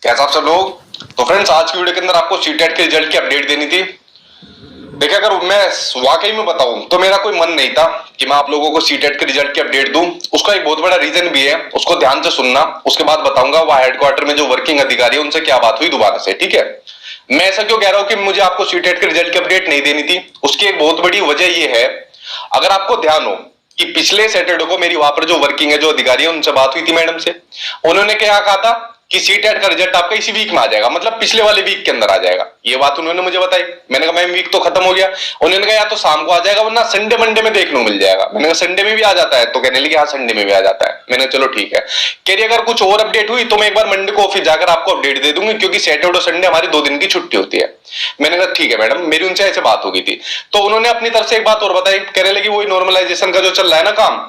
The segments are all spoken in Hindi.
कैसा आप सब लोग। तो फ्रेंड्स, आज की वीडियो के अंदर आपको सीटेट के रिजल्ट की अपडेट देनी थी। देखिए, अगर मैं वाकई में बताऊं तो मेरा कोई मन नहीं था कि मैं आप लोगों को सीटेट के रिजल्ट की अपडेट दूं। उसका एक बहुत बड़ा रीजन भी है, उसको ध्यान से सुनना, उसके बाद बताऊंगा वहां हेडक्वार्टर में जो वर्किंग अधिकारी है उनसे क्या बात हुई दोबारा से। ठीक है, मैं ऐसा क्यों कह रहा हूं कि मुझे आपको सीटेट के रिजल्ट की अपडेट नहीं देनी थी। उसकी एक बहुत बड़ी वजह यह है, अगर आपको ध्यान हो कि पिछले सैटरडे को मेरी वहां पर जो वर्किंग है, जो अधिकारी है, उनसे बात हुई थी मैडम से। उन्होंने क्या कहा था कि सीटेट का रिजल्ट आपका इसी वीक में आ जाएगा, मतलब पिछले वाले वीक के अंदर आ जाएगा। ये बात उन्होंने मुझे बताई। मैंने कहा मैम वीक तो खत्म हो गया। उन्होंने कहा या तो शाम को आ जाएगा वरना संडे मंडे में देखने को मिल जाएगा। मैंने कहा संडे में भी आ जाता है? तो कहने लगे हाँ संडे में भी आ जाता है। मैंने चलो ठीक है। कह रही अगर कुछ और अपडेट हुई तो मैं एक बार मंडे को ऑफिस जाकर आपको अपडेट दे दूंगी, क्योंकि सैटरडे और संडे हमारी 2 दिन की छुट्टी होती है। मैंने कहा ठीक है मैडम। मेरी उनसे ऐसे बात हो गई थी। तो उन्होंने अपनी तरफ से एक बात और बताई, कहने लगी वही नॉर्मलाइजेशन का जो चल रहा है ना काम,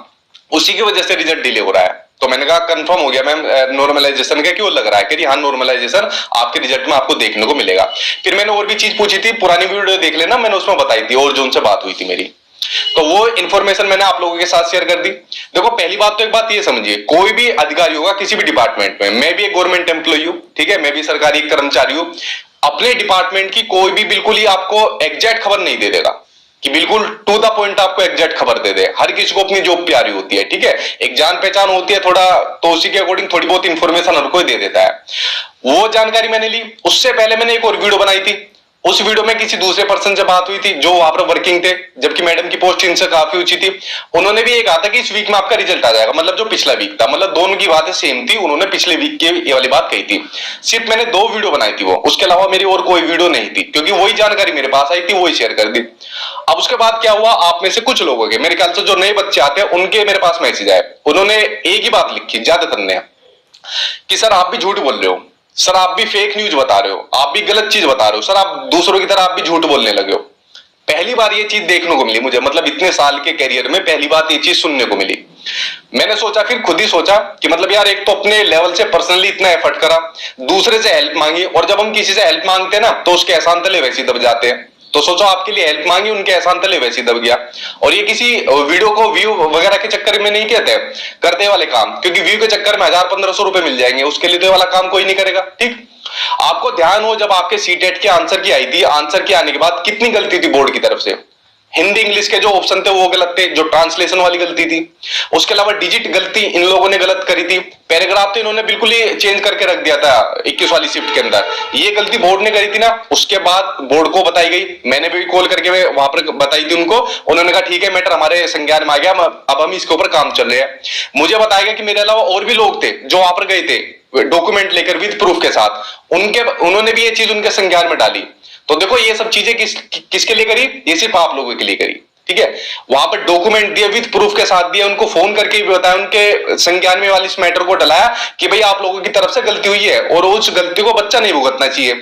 उसी की वजह से रिजल्ट डिले हो रहा है। तो मैंने कहा कंफर्म हो गया मैम, नॉर्मलाइजेशन का क्यों लग रहा है? कि हाँ नॉर्मलाइजेशन आपके रिजल्ट में आपको देखने को मिलेगा। फिर मैंने और भी चीज पूछी थी, पुरानी वीडियो देख लेना, मैंने उसमें बताई थी और जो उनसे बात हुई थी मेरी, तो वो इन्फॉर्मेशन मैंने आप लोगों के साथ शेयर कर दी। देखो, पहली बात तो एक बात ये समझिए, कोई भी अधिकारी होगा किसी भी डिपार्टमेंट में, मैं भी एक गवर्नमेंट एम्प्लॉय हूं, ठीक है, मैं भी सरकारी कर्मचारी हूं, अपने डिपार्टमेंट की कोई भी बिल्कुल ही आपको एग्जैक्ट खबर नहीं दे देगा कि बिल्कुल टू द पॉइंट आपको एग्जैक्ट खबर दे दे। हर किसी को अपनी जॉब प्यारी होती है, ठीक है, एक जान पहचान होती है थोड़ा, तो उसी के अकॉर्डिंग थोड़ी बहुत इंफॉर्मेशन हर कोई दे देता है। वो जानकारी मैंने ली। उससे पहले मैंने एक और वीडियो बनाई थी। उस वीडियो में किसी दूसरे पर्सन से बात हुई थी जो वहां पर वर्किंग थे, जबकि मैडम की पोस्ट इनसे काफी ऊंची थी। उन्होंने भी ये कहा था कि इस वीक में आपका रिजल्ट आ जाएगा, मतलब जो पिछला वीक था, मतलब दोनों की बातें सेम थी। उन्होंने पिछले वीक की ये वाली बात कही थी। सिर्फ मैंने 2 वीडियो बनाई थी वो, उसके अलावा मेरी और कोई वीडियो नहीं थी, क्योंकि वही जानकारी मेरे पास आई थी, वही शेयर कर दी। अब उसके बाद क्या हुआ, आप में से कुछ लोगों के, मेरे ख्याल से जो नए बच्चे आते हैं उनके मेरे पास मैसेज आए। उन्होंने एक ही बात लिखी ज्यादातर ने, कि सर आप भी झूठ बोल रहे हो, सर आप भी फेक न्यूज बता रहे हो, आप भी गलत चीज बता रहे हो, सर आप दूसरों की तरह आप भी झूठ बोलने लगे हो। पहली बार ये चीज देखने को मिली मुझे, मतलब इतने साल के कैरियर में पहली बार ये चीज सुनने को मिली। मैंने सोचा, फिर खुद ही सोचा कि मतलब यार, एक तो अपने लेवल से पर्सनली इतना एफर्ट करा, दूसरे से हेल्प मांगी, और जब हम किसी से हेल्प मांगते हैं ना तो उसके एहसान तले वैसे दब जाते हैं। तो सोचो आपके लिए हेल्प मांगी, उनके एहसान तले वैसे दब गया। और ये किसी वीडियो को व्यू वगैरह के चक्कर में नहीं कहते करते वाले काम, क्योंकि व्यू के चक्कर में 1000-1500 रुपए मिल जाएंगे, उसके लिए तो वाला काम कोई नहीं करेगा। ठीक, आपको ध्यान हो जब आपके सीटेट के आंसर की आई थी, आंसर के आने के बाद कितनी गलती थी बोर्ड की तरफ से। हिंदी इंग्लिश के जो ऑप्शन थे वो गलत थे, जो ट्रांसलेशन वाली गलती थी, उसके अलावा डिजिट गलती इन लोगों ने गलत करी थी। पैराग्राफ तो इन्होंने बिल्कुल ही चेंज करके रख दिया था 21 वाली शिफ्ट के अंदर। ये गलती बोर्ड ने करी थी ना, उसके बाद बोर्ड को बताई गई। मैंने भी कॉल करके वहां पर बताई थी उनको। उन्होंने कहा ठीक है मैटर हमारे संज्ञान में आ गया, अब हम इसके ऊपर काम चल रहे हैं। मुझे बताया गया कि मेरे अलावा और भी लोग थे जो वहां पर गए थे डॉक्यूमेंट लेकर विद प्रूफ के साथ, उन्होंने भी ये चीज उनके संज्ञान में डाली। तो देखो, ये सब चीजें किसके लिए करी? ये सिर्फ आप लोगों के लिए करी, ठीक है। वहां पर डॉक्यूमेंट दिए विद प्रूफ के साथ दिए, उनको फोन करके भी बताया, उनके संज्ञान में वाली इस मैटर को डलाया कि भाई आप लोगों की तरफ से गलती हुई है और उस गलती को बच्चा नहीं भुगतना चाहिए।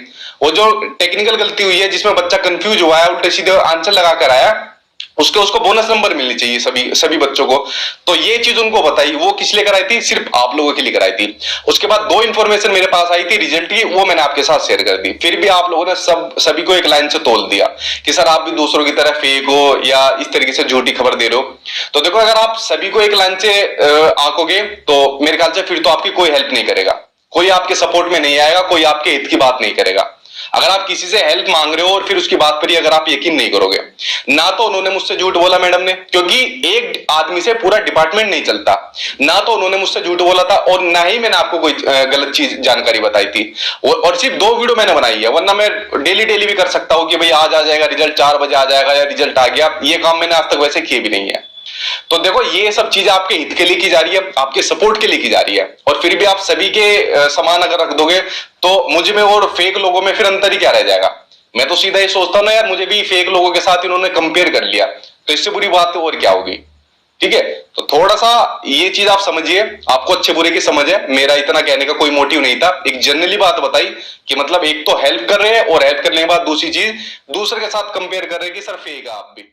वो जो टेक्निकल गलती हुई है जिसमें बच्चा कंफ्यूज हुआ है, उल्टे सीधे आंसर लगा कर आया, उसको बोनस नंबर मिलनी चाहिए सभी बच्चों को। तो ये चीज उनको बताई। वो किस लिए कराई थी? सिर्फ आप लोगों के लिए कराई थी। उसके बाद 2 इंफॉर्मेशन मेरे पास आई थी रिजल्ट की, वो मैंने आपके साथ शेयर कर दी। फिर भी आप लोगों ने सभी को एक लाइन से तोल दिया कि सर आप भी दूसरों की तरह फेक हो या इस तरीके से झूठी खबर दे रहे हो। तो देखो, अगर आप सभी को एक लाइन से आंकोगे तो मेरे ख्याल से फिर तो आपकी कोई हेल्प नहीं करेगा, कोई आपके सपोर्ट में नहीं आएगा, कोई आपके हित की बात नहीं करेगा। अगर आप किसी से हेल्प मांग रहे हो और फिर उसकी बात पर ही अगर आप यकीन नहीं करोगे ना, तो उन्होंने मुझसे झूठ बोला मैडम ने, क्योंकि एक आदमी से पूरा डिपार्टमेंट नहीं चलता। ना तो उन्होंने मुझसे झूठ बोला था और ना ही मैंने आपको कोई गलत चीज जानकारी बताई थी। और सिर्फ 2 वीडियो मैंने बनाई है, वरना मैं डेली भी कर सकता हूं कि भाई आज आ जाएगा रिजल्ट, 4 बजे आ जाएगा या रिजल्ट आ गया। ये काम मैंने आज तक वैसे किए भी नहीं है। तो देखो, ये सब चीज आपके हित के लिए की जा रही है, आपके सपोर्ट के लिए की जा रही है, और फिर भी आप सभी के समान अगर रख दोगे तो मुझ में और फेक लोगों में फिर अंतर ही क्या रह जाएगा। मैं तो सीधा ही सोचता हूं ना यार, मुझे भी फेक लोगों के साथ इन्होंने कंपेयर कर लिया, तो इससे बुरी बात तो और क्या होगी। ठीक है, तो थोड़ा सा ये चीज आप समझिए, आपको अच्छे बुरे की समझ है। मेरा इतना कहने का कोई मोटिव नहीं था, एक जनरली बात बताई कि मतलब एक तो हेल्प कर रहे हैं और हेल्प करने के बाद दूसरी चीज दूसरे के साथ कंपेयर कर रहे हैं कि सर फेक है आप भी।